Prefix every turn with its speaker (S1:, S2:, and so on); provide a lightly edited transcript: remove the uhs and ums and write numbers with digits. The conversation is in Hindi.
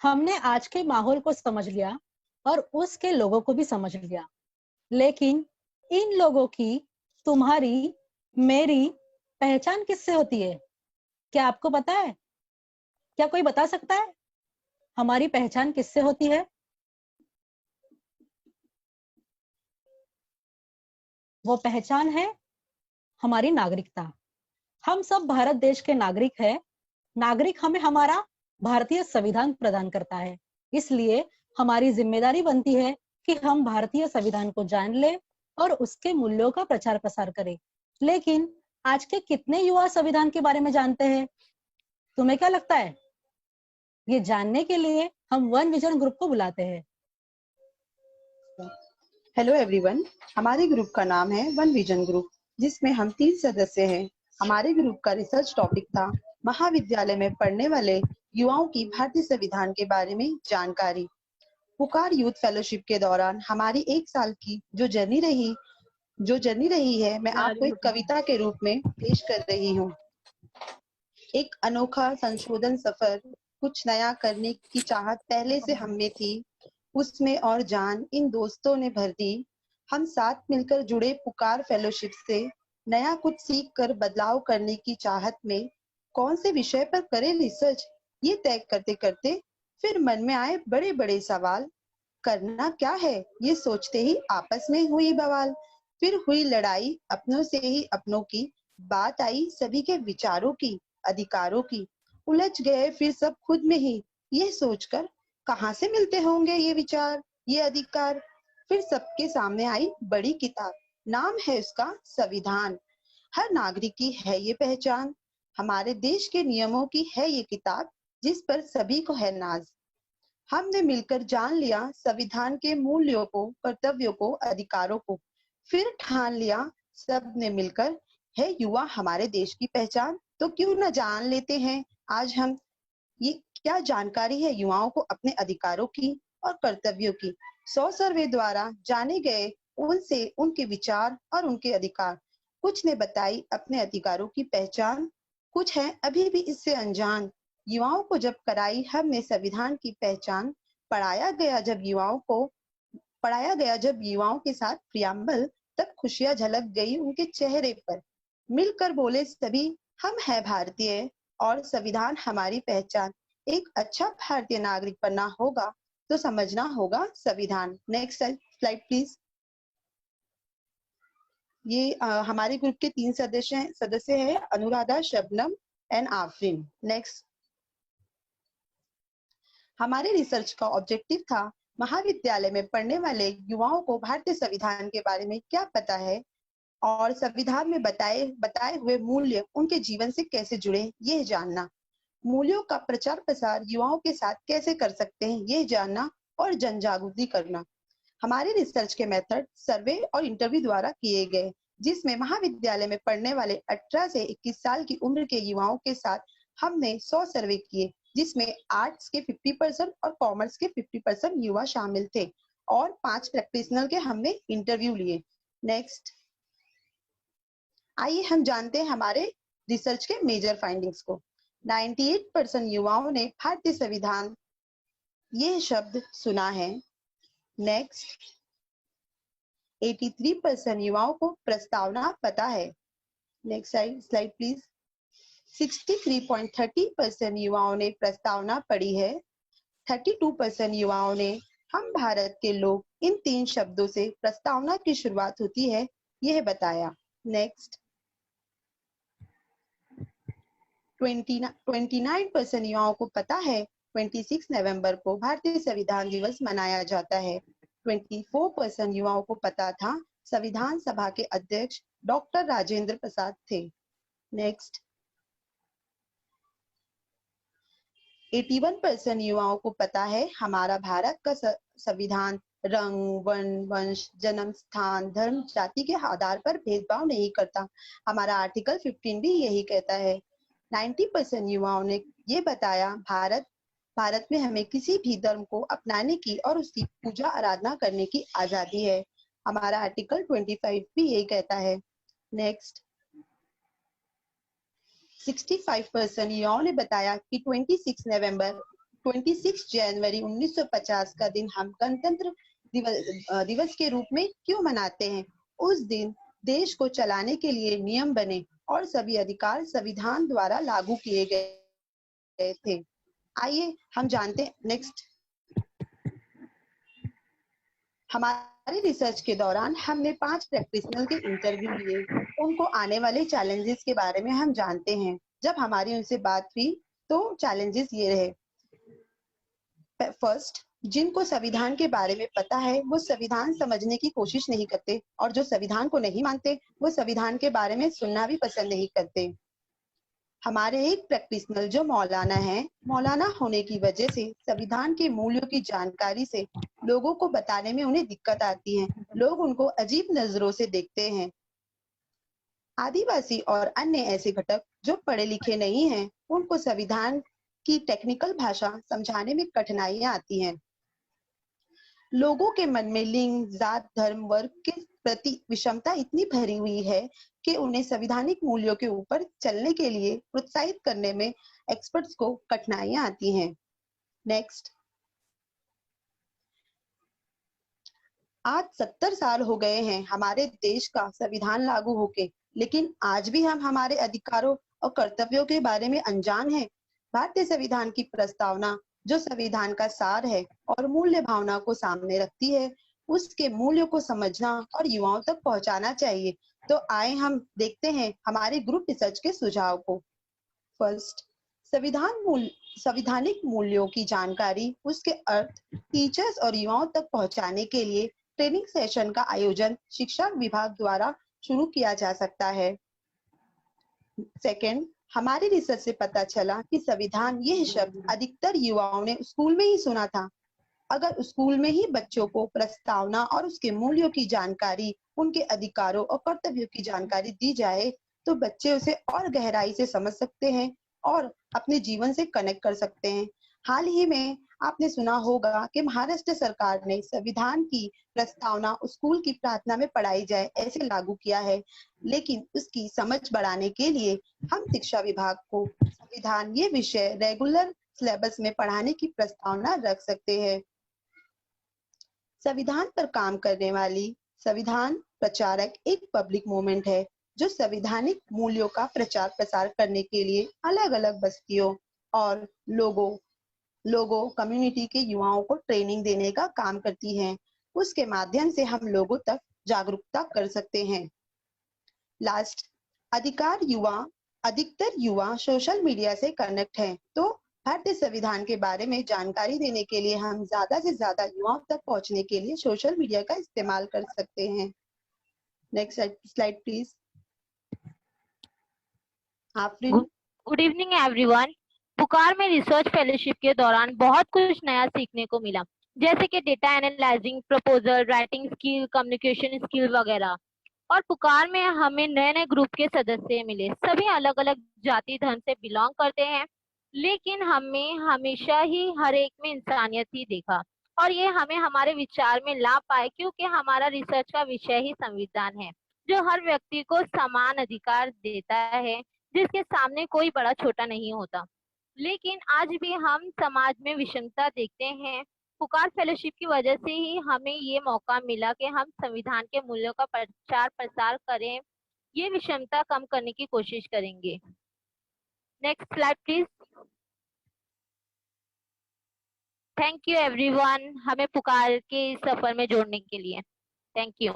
S1: हमने आज के माहौल को समझ लिया और उसके लोगों को भी समझ लिया, लेकिन इन लोगों की, तुम्हारी, मेरी पहचान किससे होती है? क्या आपको पता है? क्या कोई बता सकता है हमारी पहचान किससे होती है? वो पहचान है हमारी नागरिकता। हम सब भारत देश के नागरिक हैं। नागरिक हमें हमारा भारतीय संविधान प्रदान करता है, इसलिए हमारी जिम्मेदारी बनती है कि हम भारतीय संविधान को जान ले और उसके मूल्यों का प्रचार प्रसार करें। लेकिन आज के कितने युवा संविधान के बारे में जानते हैं? तुम्हें क्या लगता है? ये जानने के लिए हम वन विजन ग्रुप को बुलाते हैं।
S2: हेलो एवरीवन, हमारे ग्रुप का नाम है वन विजन ग्रुप, जिसमें हम 3 सदस्य हैं। हमारे ग्रुप का रिसर्च टॉपिक था महाविद्यालय में पढ़ने वाले युवाओं की भारतीय संविधान के बारे में जानकारी। पुकार यूथ फेलोशिप के दौरान हमारी 1 साल की जो जर्नी रही है, मैं आपको एक कविता के रूप में पेश कर रही हूँ। एक अनोखा संशोधन सफर, कुछ नया करने की चाहत पहले से हम में थी, उसमें और जान इन दोस्तों ने भर दी। हम साथ मिलकर जुड़े पुकार फेलोशिप से, नया कुछ सीख कर बदलाव करने की चाहत में। कौन से विषय पर करें रिसर्च, ये तय करते करते फिर मन में आए बड़े बड़े सवाल। करना क्या है ये सोचते ही आपस में हुई बवाल। फिर हुई लड़ाई अपनों से ही अपनों की, बात आई सभी के विचारों की, अधिकारों की। उलझ गए फिर सब खुद में ही, ये सोचकर कहाँ से मिलते होंगे ये विचार, ये अधिकार। फिर सबके सामने आई बड़ी किताब, नाम है उसका संविधान। हर नागरिक की है ये पहचान, हमारे देश के नियमों की है ये किताब, जिस पर सभी को है नाज। हमने मिलकर जान लिया संविधान के मूल्यों को, कर्तव्यों को, अधिकारों को। फिर ठान लिया सब ने मिलकर, है युवा हमारे देश की पहचान। तो क्यों न जान लेते हैं आज हम, ये क्या जानकारी है युवाओं को अपने अधिकारों की और कर्तव्यों की। 100 सर्वे द्वारा जाने गए उनसे उनके विचार और उनके अधिकार। कुछ ने बताई अपने अधिकारों की पहचान, कुछ है अभी भी इससे अनजान। युवाओं को जब कराई हमने संविधान की पहचान, पढ़ाया गया जब युवाओं के साथ प्रियम्बल, तब खुशियां झलक गई उनके चेहरे पर। मिलकर बोले सभी, हम है भारतीय और संविधान हमारी पहचान। एक अच्छा भारतीय नागरिक बनना होगा तो समझना होगा संविधान। Next slide please. ये हमारे ग्रुप के 3 सदस्य हैं, अनुराधा, शबनम एंड आफरीन। नेक्स्ट। हमारे रिसर्च का ऑब्जेक्टिव था महाविद्यालय में पढ़ने वाले युवाओं को भारतीय संविधान के बारे में क्या पता है और संविधान में बताए हुए मूल्य उनके जीवन से कैसे जुड़े, ये जानना। मूल्यों का प्रचार प्रसार युवाओं के साथ कैसे कर सकते हैं, ये जानना और जन जागृति करना। हमारे रिसर्च के मेथड सर्वे और इंटरव्यू द्वारा किए गए, जिसमें महाविद्यालय में पढ़ने वाले 18 से 21 साल की उम्र के युवाओं के साथ हमने 100 सर्वे किए, जिसमें आर्ट्स के 50% और कॉमर्स के 50% युवा शामिल थे और 5 प्रैक्टिशनल के हमने इंटरव्यू लिए। नेक्स्ट। आइए हम जानते हैं हमारे रिसर्च के मेजर फाइंडिंग्स को। 98% युवाओं ने भारतीय संविधान ये शब्द सुना है। नेक्स्ट। 83% युवाओं को प्रस्तावना पता है। Next slide please. 63.30% युवाओं ने प्रस्तावना पढ़ी है। 32% युवाओं ने हम भारत के लोग, इन 3 शब्दों से प्रस्तावना की शुरुआत होती है, यह बताया। नेक्स्ट। 29% युवाओं को पता है 26 नवंबर को भारतीय संविधान दिवस मनाया जाता है। 24% युवाओं को पता था संविधान सभा के अध्यक्ष डॉक्टर राजेंद्र प्रसाद थे। नेक्स्ट। 81% युवाओं को पता है हमारा भारत का संविधान रंग, वर्ण, वंश, जन्म स्थान, धर्म, जाति के आधार पर भेदभाव नहीं करता। हमारा आर्टिकल 15 भी यही कहता है। 90% युवाओं ने ये बताया भारत में हमें किसी भी धर्म को अपनाने की और उसकी पूजा आराधना करने की आजादी है। हमारा आर्टिकल 25 भी यही कहता है। नेक्स्ट। 65% युवाओं ने बताया कि 26 नवंबर 26 जनवरी 1950 का दिन हम गणतंत्र दिवस के रूप में क्यों मनाते हैं? उस दिन देश को चलाने के लिए नियम बने और सभी अधिकार संविधान द्वारा लागू किए गए थे। आइए हम जानते हैं। नेक्स्ट, हमारे रिसर्च के दौरान हमने 5 प्रैक्टिशनर के इंटरव्यू लिए। उनको आने वाले चैलेंजेस के बारे में हम जानते हैं। जब हमारी उनसे बात हुई तो चैलेंजेस ये रहे। फर्स्ट, जिनको संविधान के बारे में पता है वो संविधान समझने की कोशिश नहीं करते, और जो संविधान को नहीं मानते वो संविधान के बारे में सुनना भी पसंद नहीं करते। हमारे एक प्रैक्टिशनर जो मौलाना है, मौलाना होने की वजह से संविधान के मूल्यों की जानकारी से लोगों को बताने में उन्हें दिक्कत आती है। लोग उनको अजीब नजरों से देखते हैं। आदिवासी और अन्य ऐसे घटक जो पढ़े लिखे नहीं हैं, उनको संविधान की टेक्निकल भाषा समझाने में कठिनाइयां आती हैं। लोगों के मन में लिंग, जात, धर्म, वर्ग के प्रति विषमता इतनी भरी हुई है कि उन्हें संवैधानिक मूल्यों के ऊपर चलने के लिए प्रोत्साहित करने में एक्सपर्ट्स को कठिनाइयां आती हैं। नेक्स्ट, आज 70 साल हो गए हैं हमारे देश का संविधान लागू होके, लेकिन आज भी हम हमारे अधिकारों और कर्तव्यों के बारे में अनजान हैं। भारतीय संविधान की प्रस्तावना, जो संविधान का सार है और मूल्य भावना को सामने रखती है, उसके मूल्यों को समझना और युवाओं तक पहुंचाना चाहिए। तो आए हम देखते हैं हमारे ग्रुप रिसर्च के सुझाव को। फर्स्ट, संविधानिक मूल्यों की जानकारी, उसके अर्थ टीचर्स और युवाओं तक पहुंचाने के लिए ट्रेनिंग सेशन का आयोजन शिक्षा विभाग द्वारा शुरू किया जा सकता है। सेकंड, हमारे रिसर्च से पता चला कि संविधान यह शब्द अधिकतर युवाओं ने स्कूल में ही सुना था। अगर स्कूल में ही बच्चों को प्रस्तावना और उसके मूल्यों की जानकारी, उनके अधिकारों और कर्तव्यों की जानकारी दी जाए तो बच्चे उसे और गहराई से समझ सकते हैं और अपने जीवन से कनेक्ट कर सकते हैं। हाल ही में आपने सुना होगा कि महाराष्ट्र सरकार ने संविधान की प्रस्तावना स्कूल की प्रार्थना में पढ़ाई जाए ऐसे लागू किया है, लेकिन उसकी समझ बढ़ाने के लिए हम शिक्षा विभाग को संविधान ये विषय रेगुलर सिलेबस में पढ़ाने की प्रस्तावना रख सकते हैं। संविधान पर काम करने वाली संविधान प्रचारक एक पब्लिक मूवमेंट है जो संवैधानिक मूल्यों का प्रचार प्रसार करने के लिए अलग अलग बस्तियों और लोगों कम्युनिटी के युवाओं को ट्रेनिंग देने का काम करती है। उसके माध्यम से हम लोगों तक जागरूकता कर सकते हैं। लास्ट, अधिकतर युवा सोशल मीडिया से कनेक्ट हैं, तो भारतीय संविधान के बारे में जानकारी देने के लिए हम ज्यादा से ज्यादा युवाओं तक पहुंचने के लिए सोशल मीडिया का इस्तेमाल कर सकते हैं। Next slide please. Afreen.
S3: Good evening everyone. पुकार में रिसर्च फेलोशिप के दौरान बहुत कुछ नया सीखने को मिला, जैसे कि data analysing, proposal writing skill, communication skill वगैरह। और पुकार में हमें नए नए ग्रुप के सदस्य मिले। सभी अलग अलग जाति धर्म से बिलोंग करते हैं, लेकिन हमें हमेशा ही हर एक में इंसानियत ही देखा, और ये हमें हमारे विचार में ला पाए, क्योंकि हमारा रिसर्च का विषय ही संविधान है, जो हर व्यक्ति को समान अधिकार देता है, जिसके सामने कोई बड़ा छोटा नहीं होता। लेकिन आज भी हम समाज में विषमता देखते हैं। पुकार फेलोशिप की वजह से ही हमें ये मौका मिला कि हम संविधान के मूल्यों का प्रचार प्रसार करें, ये विषमता कम करने की कोशिश करेंगे। Next slide please. Thank you everyone, हमें पुकार के इस सफर में जोड़ने के लिए। Thank you.